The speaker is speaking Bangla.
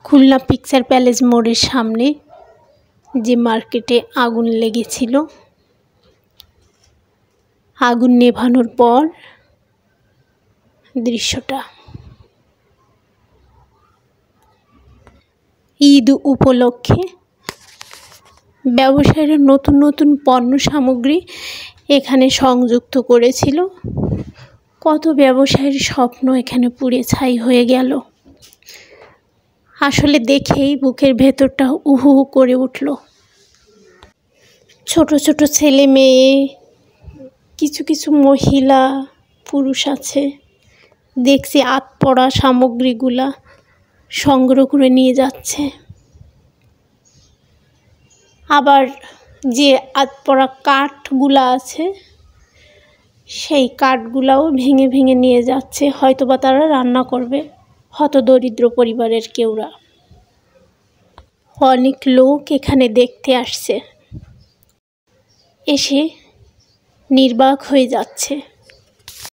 খুলনা পিকচার প্যালেস মোড়ের সামনে যে মার্কেটে আগুন লেগেছিল, আগুন নেভানোর পর দৃশ্যটা। ঈদ উপলক্ষে ব্যবসায়ীরা নতুন নতুন পণ্য সামগ্রী এখানে সংযুক্ত করেছিল। কত ব্যবসায়ীর স্বপ্ন এখানে পুড়ে ছাই হয়ে গেল। আসলে দেখেই বুকের ভেতরটা উহু হু করে উঠল। ছোট ছোট ছেলে মেয়ে, কিছু কিছু মহিলা পুরুষ আছে, দেখছি আতপড়া সামগ্রীগুলা সংগ্রহ করে নিয়ে যাচ্ছে। আবার যে আতপড়া কাঠগুলা আছে, সেই কাঠগুলাও ভেঙে ভেঙে নিয়ে যাচ্ছে, হয়তোবা তারা রান্না করবে, হতদরিদ্র পরিবারের কেউরা। অনেক লোক এখানে দেখতে আসছে, এসে নির্বাক হয়ে যাচ্ছে।